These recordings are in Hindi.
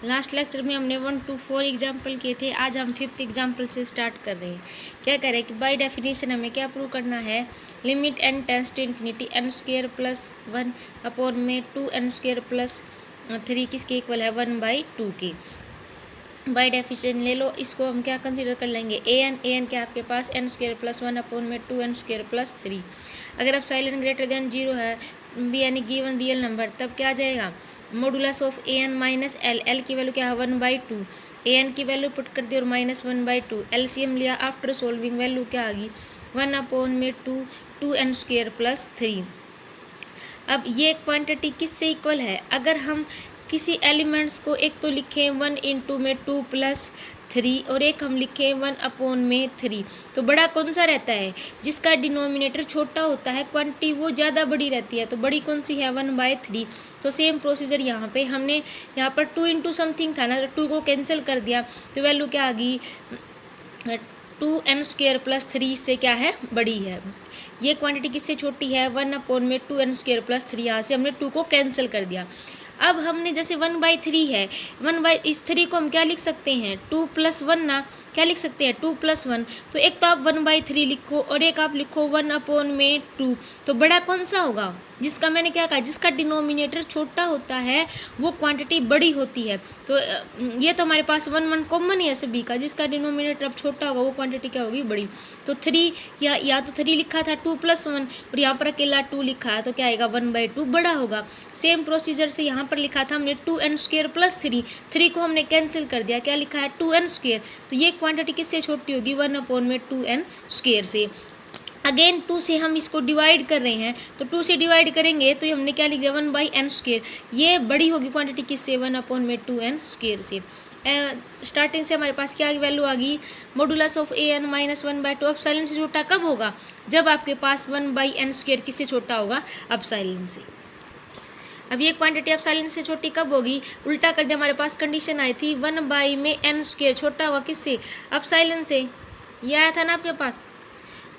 लास्ट लेक्चर में हमने 1 to 4 एग्जाम्पल किए थे। आज हम 5th एग्जाम्पल से स्टार्ट कर रहे हैं। क्या कह रहे हैं कि बाय डेफिनेशन हमें क्या प्रूव करना है, limit n tends to infinity n square plus 1 upon में 2n स्क्वायर प्लस 3 किसके इक्वल है 1/2 के। बाय डेफिनेशन ले लो, इसको हम क्या कंसीडर कर लेंगे an क्या आपके पास n स्क्वायर प्लस 1 अपॉन में 2n स्क्वायर प्लस 3। अगर अब साइलेंट ग्रेटर देन 0 है बी यानी गिवन रियल नंबर, तब क्या आ जाएगा modulus of an minus L की वैल्यू क्या है 1/2। an की वैल्यू पुट कर दी और -1/2 एलसीएम लिया, आफ्टर सोल्विंग वैल्यू क्या आ गई 1 अपॉन में 2n स्क्वायर प्लस 3। अब ये क्वांटिटी किससे इक्वल है, अगर हम किसी एलिमेंट्स को एक तो लिखें 1 इंटू में 2 प्लस 3 और एक हम लिखें 1 अपॉन में 3, तो बड़ा कौन सा रहता है, जिसका डिनोमिनेटर छोटा होता है क्वांटिटी वो ज़्यादा बड़ी रहती है। तो बड़ी कौन सी है 1/3। तो सेम प्रोसीजर यहाँ पे हमने यहाँ पर 2 इंटू समथिंग था ना, 2 को कैंसिल कर दिया तो वैल्यू क्या आ गई 2n स्क्वायर प्लस 3 से क्या है बड़ी है। ये क्वांटिटी किससे छोटी है 1 अपॉन में 2n स्क्वायर प्लस 3, यहाँ से हमने 2 को कैंसिल कर दिया। अब हमने जैसे 1/3 है, इस 3 को हम क्या लिख सकते हैं 2 + 1 ना, क्या लिख सकते हैं 2 + 1। तो एक तो आप 1/3 लिखो और एक आप लिखो 1 अपॉन में 2। तो बड़ा कौन सा होगा, जिसका मैंने क्या कहा जिसका डिनोमिनेटर छोटा होता है वो क्वांटिटी बड़ी होती है। तो ये तो हमारे पास 1 कॉमन ही है सभी का, जिसका डिनोमिनेटर अब छोटा होगा वो क्वांटिटी क्या होगी बड़ी। तो 3 या तो 3 लिखा था 2 + 1 और यहाँ पर अकेला 2 लिखा है, तो क्या आएगा 1/2 बड़ा होगा। सेम प्रोसीजर से यहाँ पर लिखा था हमने 2n स्क्वायर प्लस 3 को हमने कैंसिल कर दिया, क्या लिखा है 2n स्क्वायर। तो ये क्वांटिटी किससे छोटी होगी 1 अपॉन में 2n स्क्वायर से। अगेन 2 से हम इसको डिवाइड कर रहे हैं, तो 2 से डिवाइड करेंगे तो हमने क्या लिख दिया 1/n स्क्वायर। ये बड़ी होगी क्वांटिटी किससे 1 अपॉन में 2n स्क्वायर से। स्टार्टिंग से हमारे पास क्या वैल्यू आ गई मॉडुलस ऑफ an माइनस 1/2। अब साइलेंट से छोटा कब होगा, जब आपके पास 1/n स्क्वायर किससे छोटा होगा अब साइलेंट से। अब ये क्वांटिटी अब साइलेंट से छोटी कब होगी, उल्टा कर दिया, हमारे पास कंडीशन आई थी 1 में n स्क्वायर छोटा होगा किससे अब साइलेंट से। ये आया था ना आपके पास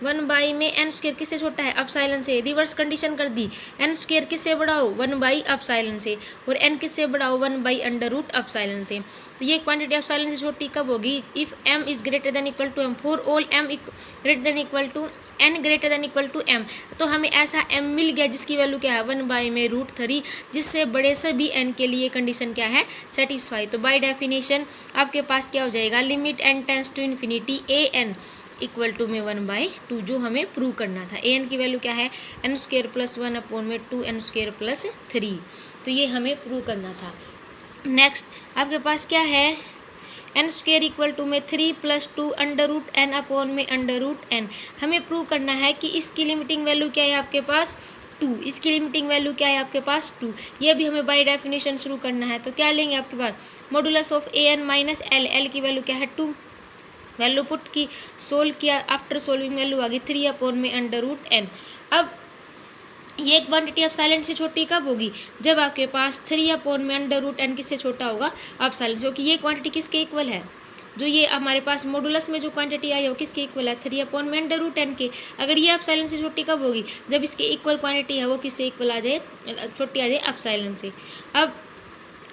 1 में n स्क्वायर किससे छोटा है अब साइलेंट से। रिवर्स कंडीशन कर दी, n स्क्वायर किससे बड़ा हो 1 अब साइलेंट से, और n किससे बड़ा हो 1/√√ अब साइलेंट से। तो ये क्वांटिटी अब साइलेंट से छोटी कब होगी, if m is greater than equal to m, for all m greater than equal to n greater than equal to m। तो हमें ऐसा m मिल गया जिसकी वैल्यू क्या है 1/√3, जिससे बड़े सभी n के लिए कंडीशन क्या है सेटिस्फाई। तो बाय डेफिनेशन आपके पास क्या हो जाएगा, limit n tends to infinity an equal to में 1/2, जो हमें प्रूव करना था। an की वैल्यू क्या है n स्क्वायर प्लस 1 अपॉन में 2n स्क्वायर प्लस 3। तो ये हमें प्रूव करना था। नेक्स्ट आपके पास क्या है n स्क्वायर इक्वल टू में 3 + 2 √n अपॉन में √n। हमें प्रूव करना है कि इसकी लिमिटिंग वैल्यू क्या है आपके पास 2, इसकी लिमिटिंग वैल्यू क्या है आपके पास 2। ये भी हमें बाय डेफिनेशन शुरू करना है। तो क्या लेंगे आपके पास modulus of an minus L की वैल्यू क्या है 2, वैल्यू पुट की सोल्व किया, आफ्टर सोल्विंग वैल्यू आ गई 3 अपॉन में √n। अब ये क्वांटिटी अब साइलेंट से छोटी कब होगी, जब आपके पास 3 अपॉन में √n किससे छोटा होगा अब साइलेंट, क्योंकि ये क्वांटिटी किसके इक्वल है, जो ये हमारे पास मॉडुलस में जो क्वांटिटी आई है वो किसके इक्वल है 3 अपॉन में √n के। अगर ये अब साइलेंट से छोटी कब होगी, जब इसके इक्वल क्वांटिटी है वो किससे इक्वल आ जाए छोटी आ जाए अब साइलेंट से। अब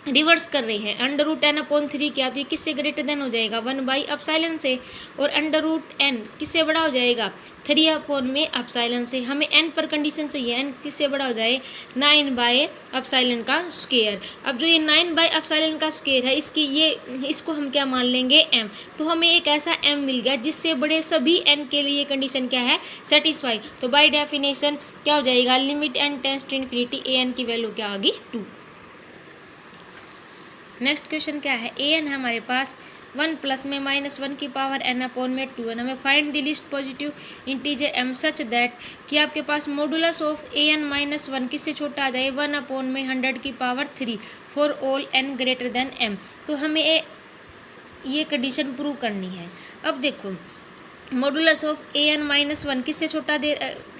रिवर्स कर रहे हैं √n अपॉन 3 क्या, तो ये किससे ग्रेटर देन हो जाएगा 1 अब साइलेंट से, और √n किससे बड़ा हो जाएगा 3 अपॉन में अब साइलेंट से। हमें n पर कंडीशन चाहिए, n किससे बड़ा हो जाए 9 अब साइलेंट का स्क्वायर। अब जो ये 9 अब साइलेंट का स्क्वायर है इसको हम क्या मान लेंगे m। तो हमें एक ऐसा m मिल गया जिससे बड़े सभी n के लिए कंडीशन क्या है सेटिस्फाई। तो बाय डेफिनेशन क्या हो जाएगा limit n tends to infinity an की वैल्यू क्या आ गई 2। नेक्स्ट क्वेश्चन क्या है, an है हमारे पास 1 प्लस में -1 की पावर n अपॉन में 2n। हमें find the least positive integer m such that कि आपके पास मॉडुलस ऑफ an माइनस 1 किससे छोटा आ जाए 1 अपॉन में 100 की power 3 for all n greater then m। तो हमें ये कंडीशन प्रूव करनी है। अब देखो मॉडुलस ऑफ an माइनस 1 किससे छोटा दे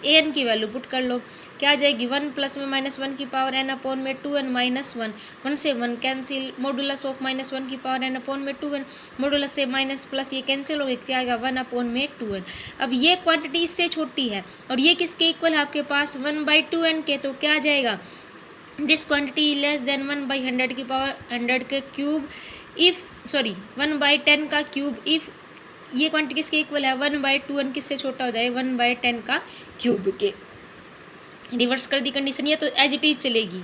an की वैल्यू पुट कर लो, क्या आ जाएगी 1 प्लस में -1 की पावर n अपॉन में 2n माइनस 1, 1 से 1 कैंसिल, मॉडुलस ऑफ -1 की पावर n अपॉन में 2n, मॉडुलस से माइनस प्लस ये कैंसिल हो गया, क्या आएगा 1 अपॉन में 2n। अब ये क्वांटिटी इससे छोटी है और ये किसके इक्वल है आपके पास 1/2n के, तो क्या आ जाएगा दिस क्वांटिटी लेस देन 1/100 की पावर 100 के क्यूब इफ 1/10 का क्यूब इफ ये क्वांटिटी किसके इक्वल है 1/2n किससे छोटा हो जाए 1/10 का क्यूब के। रिवर्स कर दी कंडीशन, ये तो एज इट इज चलेगी,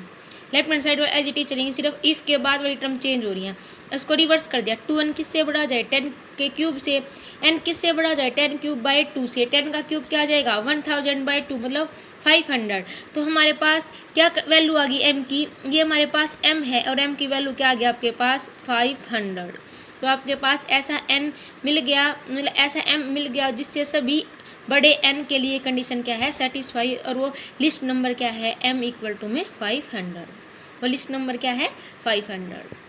लेफ्ट हैंड साइड और एज इट इज चलेंगी, सिर्फ इफ के बाद वाली टर्म चेंज हो रही है। इसको रिवर्स कर दिया, 2n किससे बड़ा जाए 10 के क्यूब से, n किससे बड़ा जाए 10 क्यूब बाई 2 से, 10 का क्यूब क्या आ जाएगा 1000/2 मतलब 500। तो हमारे पास क्या वैल्यू आ गई m की, ये हमारे पास m है और m की वैल्यू क्या आ गया आपके पास 500। तो आपके पास ऐसा n मिल गया, मतलब ऐसा m मिल गया जिससे सभी बड़े n के लिए कंडीशन क्या है सेटिस्फाई, और वो लिस्ट नंबर क्या है m इक्वल टू में 500, वो लिस्ट नंबर क्या है 500।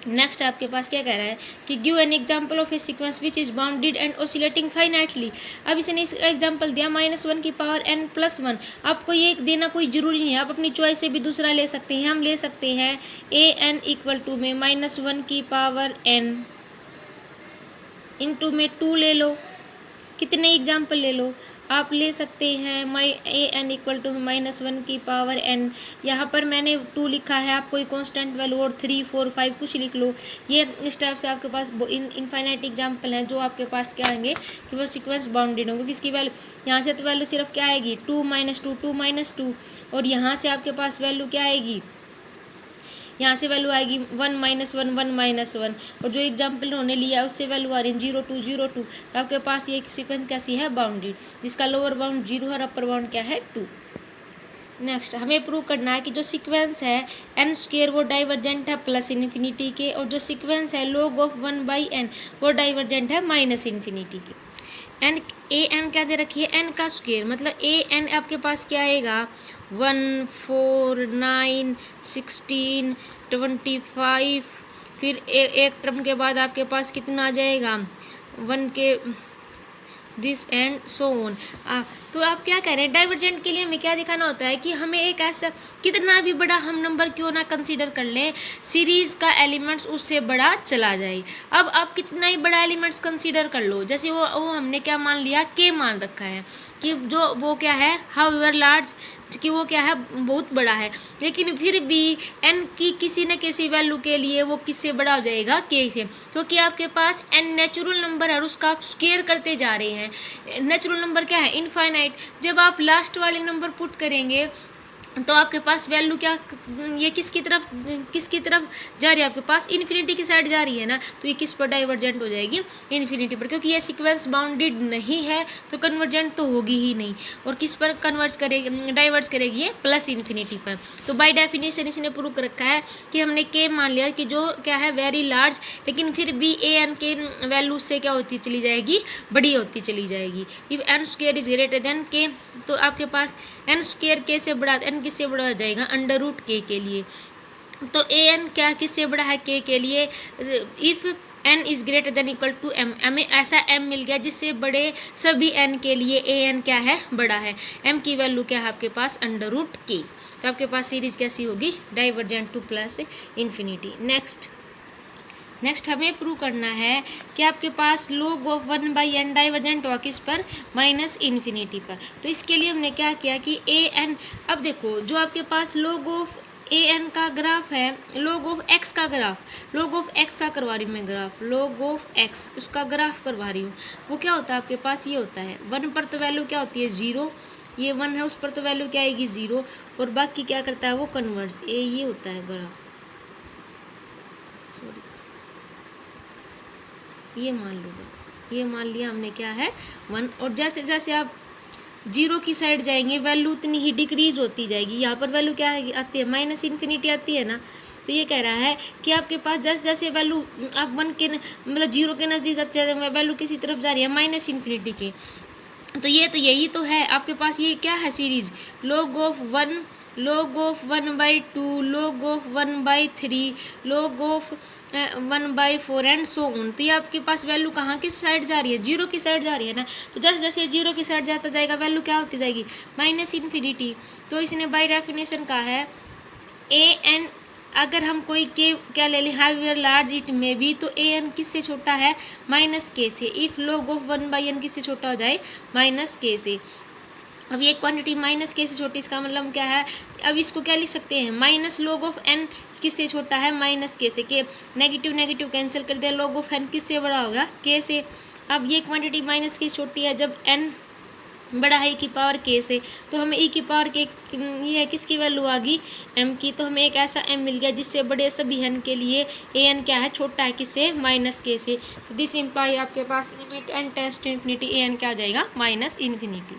नेक्स्ट आपके पास क्या कह रहा है कि give an example of A sequence which is bounded and oscillating finitely. अब इसने इस एग्जाम्पल दिया -1 की पावर n+1। आपको ये देना कोई ज़रूरी नहीं है, आप अपनी चॉइस से भी दूसरा ले सकते हैं। हम ले सकते हैं an इक्वल टू में -1 की पावर n इंटू में 2 ले लो, कितने एग्जाम्पल ले लो आप ले सकते हैं an इक्वल टू -1 की पावर n। यहाँ पर मैंने 2 लिखा है, आप कोई कांस्टेंट वैल्यू और 3, 4, 5 कुछ लिख लो। ये इस टाइप से आपके पास इनफाइनाइट एग्जाम्पल हैं जो आपके पास क्या आएंगे कि वो सीक्वेंस बाउंडेड होंगे। किसकी वैल्यू यहाँ से तो वैल्यू सिर्फ क्या आएगी 2 - 2 2 - 2, और यहाँ से आपके पास वैल्यू क्या आएगी, यहाँ से वैल्यू आएगी 1 - 1 1 - 1, और जो एग्जाम्पल उन्होंने लिया है उससे वैल्यू आ रही है 0 2 0 2। तो आपके पास ये सीक्वेंस कैसी है बाउंडेड, जिसका लोअर बाउंड 0 और अपर बाउंड क्या है 2। नेक्स्ट हमें प्रूव करना है कि जो सीक्वेंस है n² वो डाइवर्जेंट है +∞ के, और जो सीक्वेंस है log ऑफ 1/n वो डाइवर्जेंट है -∞ के। एन an क्या दे रखी है n का स्क्वायर, मतलब an आपके पास क्या आएगा 1 4 9 16 25, फिर एक टर्म के बाद आपके पास कितना आ जाएगा 1 के दिस एंड सो ऑन। तो आप क्या कह रहे हैं डाइवर्जेंट के लिए हमें क्या दिखाना होता है कि हमें एक ऐसा कितना भी बड़ा हम नंबर क्यों ना कंसीडर कर लें, सीरीज़ का एलिमेंट्स उससे बड़ा चला जाए। अब आप कितना ही बड़ा एलिमेंट्स कंसीडर कर लो, जैसे वो हमने क्या मान लिया के मान रखा है कि जो वो क्या है हाउएवर लार्ज, कि वो क्या है बहुत बड़ा है, लेकिन फिर भी n की किसी न किसी वैल्यू के लिए वो किससे बड़ा हो जाएगा k से, क्योंकि आपके पास n नेचुरल नंबर है और उसका आप स्क्वायर करते जा रहे हैं। नेचुरल नंबर क्या है इनफाइनाइट। जब आप लास्ट वाले नंबर पुट करेंगे तो आपके पास वैल्यू क्या, ये किसकी तरफ जा रही है आपके पास इन्फिनिटी की साइड जा रही है ना, तो ये किस पर डाइवर्जेंट हो जाएगी इन्फिनिटी पर, क्योंकि ये सीक्वेंस बाउंडेड नहीं है तो कन्वर्जेंट तो होगी ही नहीं। और किस पर कन्वर्ज करेगी डाइवर्ज करेगी ये +∞ पर। तो बाय डेफिनेशन इसने प्रूव कर रखा है कि हमने के मान लिया कि जो क्या है वेरी लार्ज, लेकिन फिर भी an के वैल्यू से क्या होती चली जाएगी बड़ी होती चली जाएगी। If n² is greater then k, तो आपके पास n² k से बड़ा, n किससे बड़ा हो जाएगा √k के लिए। तो an क्या किससे बड़ा है k के लिए, if n is greater than equal to m, हमें ऐसा m मिल गया जिससे बड़े सभी n के लिए an क्या है बड़ा है। m की वैल्यू क्या है आपके पास √k। तो आपके पास सीरीज कैसी होगी डाइवर्जेंट टू +∞। नेक्स्ट हमें प्रूव करना है कि आपके पास log ऑफ 1/n डाइवर्जेंट हुआ किस पर -∞ पर। तो इसके लिए हमने क्या किया कि an, अब देखो जो आपके पास log ऑफ an का ग्राफ है, log ऑफ x का ग्राफ, log ऑफ x का करवा रही हूँ मैं ग्राफ, log ऑफ x उसका ग्राफ करवा रही हूँ, वो क्या होता है आपके पास ये होता है 1 पर तो वैल्यू क्या होती है 0, ये 1 है उस पर तो वैल्यू क्या आएगी 0, और बाकी क्या करता है वो कन्वर्ज, ये होता है ग्राफ, सॉरी ये मान लो, ये मान लिया हमने क्या है 1, और जैसे जैसे आप 0 की साइड जाएंगे वैल्यू उतनी ही डिक्रीज होती जाएगी। यहाँ पर वैल्यू क्या आती है -∞ आती है ना। तो ये कह रहा है कि आपके पास जैसे जैसे वैल्यू आप 1 के मतलब 0 के नज़दीक जाते हैं वैल्यू किसी तरफ जा रही है -∞ के। तो यही तो है आपके पास, ये क्या है series log of 1, log of 1/2, log of 1/3, log of 1/4 and so on. तो ये आपके पास वैल्यू कहाँ की साइड जा रही है 0 की साइड जा रही है ना। तो जैसे जैसे 0 की साइड जाता जाएगा वैल्यू क्या होती जाएगी -∞। तो इसने बाय डेफिनेशन कहा है an, अगर हम कोई के क्या ले लें हाउएवर लार्ज इट में भी, तो an किससे छोटा है -k से। इफ़ log ऑफ 1/n किससे छोटा हो जाए -k से। अब ये क्वांटिटी माइनस के से छोटी, इसका मतलब क्या है, अब इसको क्या लिख सकते हैं, माइनस लॉग ऑफ एन किससे छोटा है, माइनस के से, के नेगेटिव नेगेटिव कैंसिल कर दिया, लॉग ऑफ एन किससे बड़ा होगा, के से। अब ये क्वांटिटी माइनस की छोटी है, जब एन बड़ा है ई की पावर के से, तो हमें ई की पावर के ये किसकी वैल्यू आ गई, एम की, तो हमें एक ऐसा एम मिल गया जिससे बड़े सभी एन के लिए ए एन क्या है, छोटा है किससे, माइनस के से। तो दिस इम्प्लाई आपके पास limit n tends to infinity a n क्या आ जाएगा, माइनस इन्फिनिटी।